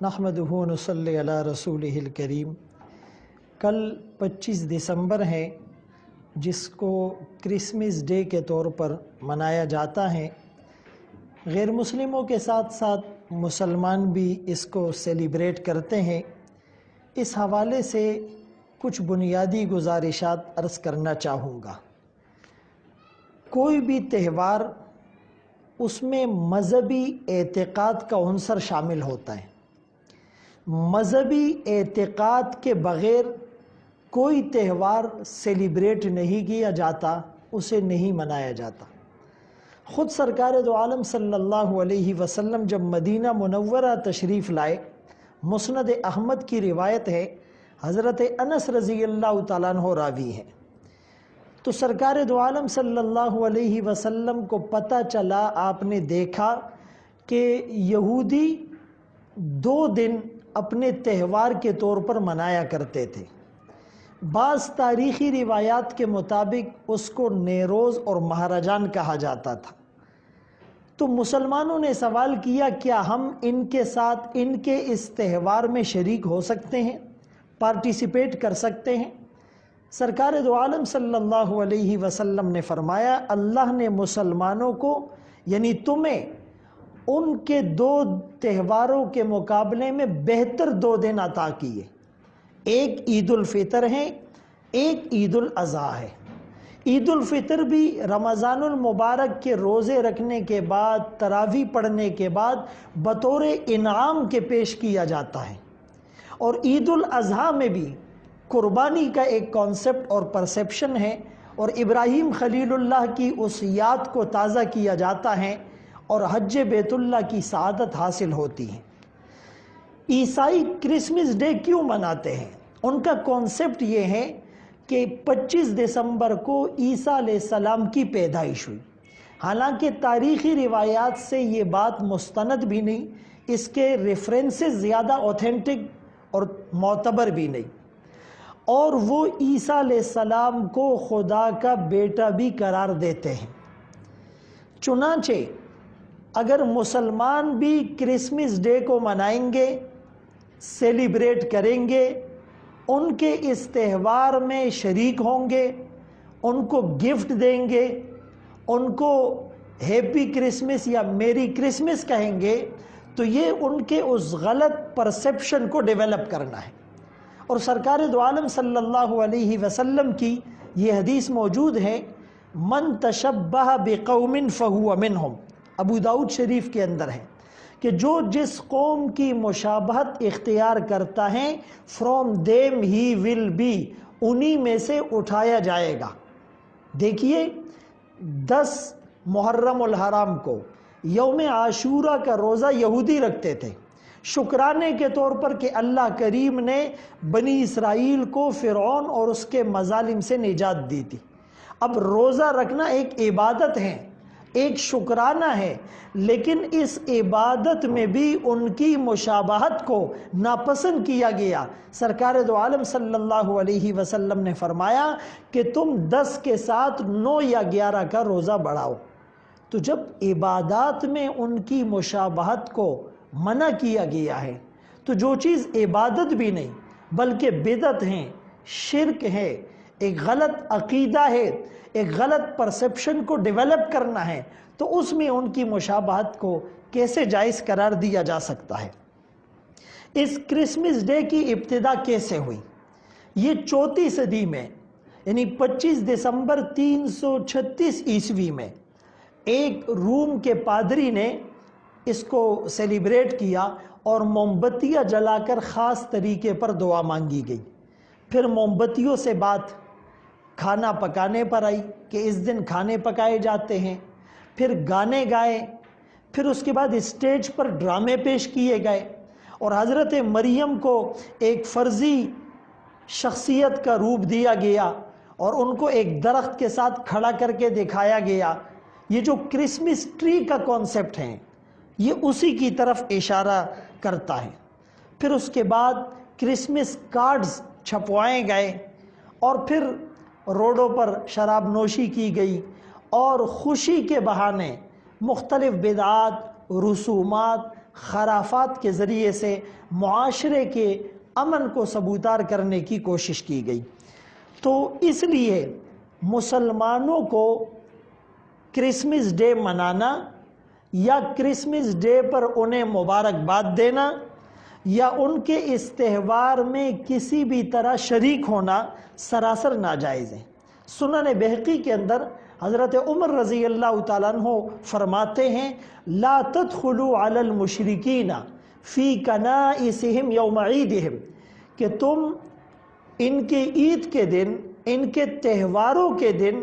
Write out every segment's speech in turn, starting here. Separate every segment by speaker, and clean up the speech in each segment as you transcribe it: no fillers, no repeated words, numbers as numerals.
Speaker 1: نحمدہ و نصلی علی رسولہ الکریم۔ کل 25 دسمبر ہے جس کو کرسمس ڈے کے طور پر منایا جاتا ہے۔ غیر مسلموں کے ساتھ ساتھ مسلمان بھی اس کو سیلیبریٹ کرتے ہیں۔ اس حوالے سے کچھ بنیادی گزارشات عرض کرنا چاہوں گا۔ کوئی بھی تہوار اس میں مذہبی اعتقاد کا عنصر شامل ہوتا ہے۔ مذہبی اعتقاد کے بغیر کوئی تہوار سیلیبریٹ نہیں کیا جاتا، اسے نہیں منایا جاتا۔ خود سرکار دو عالم صلی اللہ علیہ وسلم جب مدینہ منورہ تشریف لائے، مسند احمد کی روایت ہے، حضرت انس رضی اللہ تعالیٰ عنہ راوی ہے، تو سرکار دو عالم صلی اللہ علیہ وسلم کو پتہ چلا، آپ نے دیکھا کہ یہودی 2 دن اپنے تہوار کے طور پر منایا کرتے تھے۔ بعض تاریخی روایات کے مطابق اس کو نیروز اور مہرجان کہا جاتا تھا۔ تو مسلمانوں نے سوال کیا، کیا ہم ان کے ساتھ ان کے اس تہوار میں شریک ہو سکتے ہیں، پارٹیسپیٹ کر سکتے ہیں؟ سرکار دو عالم صلی اللہ علیہ وسلم نے فرمایا، اللہ نے مسلمانوں کو یعنی تمہیں ان کے 2 تہواروں کے مقابلے میں بہتر 2 دن عطا کیے۔ ایک عید الفطر ہے، ایک عید الاضحیٰ ہے۔ عید الفطر بھی رمضان المبارک کے روزے رکھنے کے بعد، تراویح پڑھنے کے بعد بطور انعام کے پیش کیا جاتا ہے، اور عید الاضحیٰ میں بھی قربانی کا ایک کانسیپٹ اور پرسیپشن ہے، اور ابراہیم خلیل اللہ کی اس یاد کو تازہ کیا جاتا ہے اور حج بیت اللہ کی سعادت حاصل ہوتی ہے۔ عیسائی کرسمس ڈے کیوں مناتے ہیں؟ ان کا کانسیپٹ یہ ہے کہ 25 دسمبر کو عیسیٰ علیہ السلام کی پیدائش ہوئی۔ حالانکہ تاریخی روایات سے یہ بات مستند بھی نہیں، اس کے ریفرنسز زیادہ اوتھینٹک اور معتبر بھی نہیں، اور وہ عیسیٰ علیہ السلام کو خدا کا بیٹا بھی قرار دیتے ہیں۔ چنانچہ اگر مسلمان بھی کرسمس ڈے کو منائیں گے، سیلیبریٹ کریں گے، ان کے اس تہوار میں شریک ہوں گے، ان کو گفٹ دیں گے، ان کو ہیپی کرسمس یا میری کرسمس کہیں گے، تو یہ ان کے اس غلط پرسیپشن کو ڈیولپ کرنا ہے۔ اور سرکار دو عالم صلی اللہ علیہ وسلم کی یہ حدیث موجود ہے، من تشبہ بقوم فہو منہم، ابو داؤد شریف کے اندر ہے کہ جو جس قوم کی مشابہت اختیار کرتا ہے، from them he will be, انہی میں سے اٹھایا جائے گا۔ دیکھیے 10 محرم الحرام کو یوم عاشورہ کا روزہ یہودی رکھتے تھے، شکرانے کے طور پر کہ اللہ کریم نے بنی اسرائیل کو فرعون اور اس کے مظالم سے نجات دی تھی۔ اب روزہ رکھنا ایک عبادت ہے، ایک شکرانہ ہے، لیکن اس عبادت میں بھی ان کی مشابہت کو ناپسند کیا گیا۔ سرکار دو عالم صلی اللہ علیہ وسلم نے فرمایا کہ تم 10 کے ساتھ 9 یا 11 کا روزہ بڑھاؤ۔ تو جب عبادات میں ان کی مشابہت کو منع کیا گیا ہے، تو جو چیز عبادت بھی نہیں بلکہ بدعت ہے، شرک ہے، ایک غلط عقیدہ ہے، ایک غلط پرسیپشن کو ڈیولپ کرنا ہے، تو اس میں ان کی مشابہت کو کیسے جائز قرار دیا جا سکتا ہے؟ اس کرسمس ڈے کی ابتدا کیسے ہوئی؟ یہ 4 صدی میں یعنی 25 دسمبر 336 عیسوی میں ایک روم کے پادری نے اس کو سیلیبریٹ کیا، اور موم بتیاں جلا کر خاص طریقے پر دعا مانگی گئی۔ پھر موم بتیوں سے بات کھانا پکانے پر آئی کہ اس دن کھانے پکائے جاتے ہیں، پھر گانے گائے، پھر اس کے بعد اسٹیج پر ڈرامے پیش کیے گئے، اور حضرت مریم کو ایک فرضی شخصیت کا روپ دیا گیا، اور ان کو ایک درخت کے ساتھ کھڑا کر کے دکھایا گیا۔ یہ جو کرسمس ٹری کا کانسیپٹ ہے، یہ اسی کی طرف اشارہ کرتا ہے۔ پھر اس کے بعد کرسمس کارڈز چھپوائے گئے، اور پھر روڈوں پر شراب نوشی کی گئی، اور خوشی کے بہانے مختلف بدعات، رسومات، خرافات کے ذریعے سے معاشرے کے امن کو سبوتار کرنے کی کوشش کی گئی۔ تو اس لیے مسلمانوں کو کرسمس ڈے منانا یا کرسمس ڈے پر انہیں مبارکباد دینا یا ان کے اس تہوار میں کسی بھی طرح شریک ہونا سراسر ناجائز ہے۔ سنن بہقی کے اندر حضرت عمر رضی اللہ تعالیٰ عنہ فرماتے ہیں لا تدخلوا علی المشرکین فی کنائسہم یوم عیدہم، کہ تم ان کے عید کے دن، ان کے تہواروں کے دن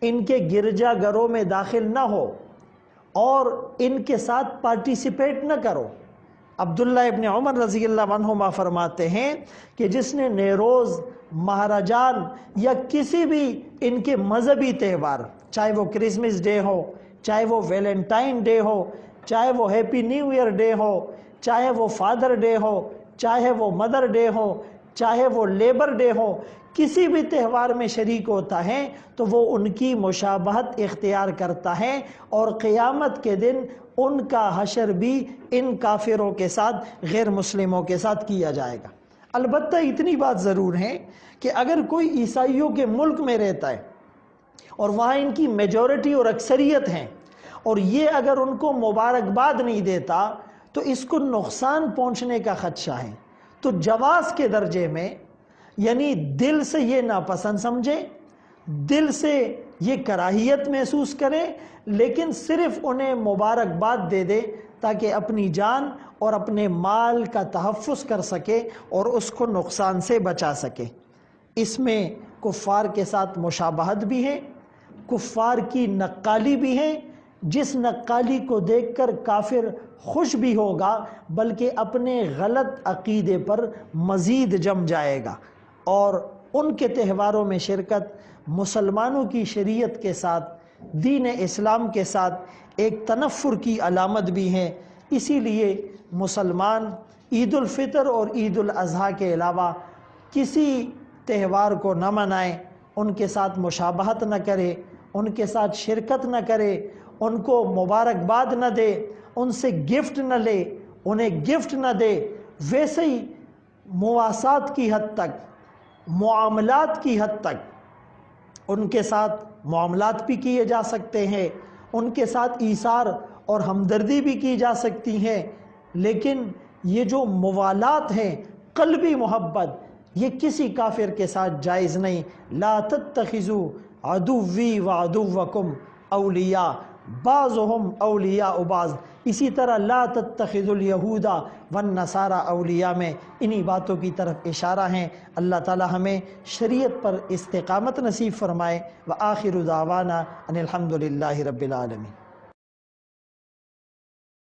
Speaker 1: ان کے گرجا گھروں میں داخل نہ ہو اور ان کے ساتھ پارٹیسپیٹ نہ کرو۔ عبداللہ ابن عمر رضی اللہ عنہما فرماتے ہیں کہ جس نے نیروز، مہرجان یا کسی بھی ان کے مذہبی تہوار، چاہے وہ کرسمس ڈے ہو، چاہے وہ ویلنٹائن ڈے ہو، چاہے وہ ہیپی نیو ایئر ڈے ہو، چاہے وہ فادر ڈے ہو، چاہے وہ مدر ڈے ہو، چاہے وہ لیبر ڈے ہو، کسی بھی تہوار میں شریک ہوتا ہے تو وہ ان کی مشابہت اختیار کرتا ہے اور قیامت کے دن ان کا حشر بھی ان کافروں کے ساتھ، غیر مسلموں کے ساتھ کیا جائے گا۔ البتہ اتنی بات ضرور ہے کہ اگر کوئی عیسائیوں کے ملک میں رہتا ہے اور وہاں ان کی میجورٹی اور اکثریت ہیں اور یہ اگر ان کو مبارکباد نہیں دیتا تو اس کو نقصان پہنچنے کا خدشہ ہے، تو جواز کے درجے میں، یعنی دل سے یہ ناپسند سمجھے، دل سے یہ کراہیت محسوس کرے، لیکن صرف انہیں مبارکباد دے دے تاکہ اپنی جان اور اپنے مال کا تحفظ کر سکے اور اس کو نقصان سے بچا سکے۔ اس میں کفار کے ساتھ مشابہت بھی ہے، کفار کی نقالی بھی ہے، جس نقالی کو دیکھ کر کافر خوش بھی ہوگا بلکہ اپنے غلط عقیدے پر مزید جم جائے گا، اور ان کے تہواروں میں شرکت مسلمانوں کی شریعت کے ساتھ، دین اسلام کے ساتھ ایک تنفر کی علامت بھی ہے۔ اسی لیے مسلمان عید الفطر اور عید الاضحیٰ کے علاوہ کسی تہوار کو نہ منائے، ان کے ساتھ مشابہت نہ کرے، ان کے ساتھ شرکت نہ کرے، ان کو مبارکباد نہ دے، ان سے گفٹ نہ لے، انہیں گفٹ نہ دے۔ ویسے ہی مواسات کی حد تک، معاملات کی حد تک ان کے ساتھ معاملات بھی کیے جا سکتے ہیں، ان کے ساتھ ایثار اور ہمدردی بھی کی جا سکتی ہے، لیکن یہ جو موالات ہیں، قلبی محبت، یہ کسی کافر کے ساتھ جائز نہیں۔ لا تتخذوا عدوی وعدوکم اولیاء بعضهم اولیاء بعض۔ اسی طرح لا تتخذوا الیہود والنصارى اولیاء میں انہی باتوں کی طرف اشارہ ہیں۔ اللہ تعالی ہمیں شریعت پر استقامت نصیب فرمائے۔ وآخر دعوانا ان الحمد للہ رب العالمین۔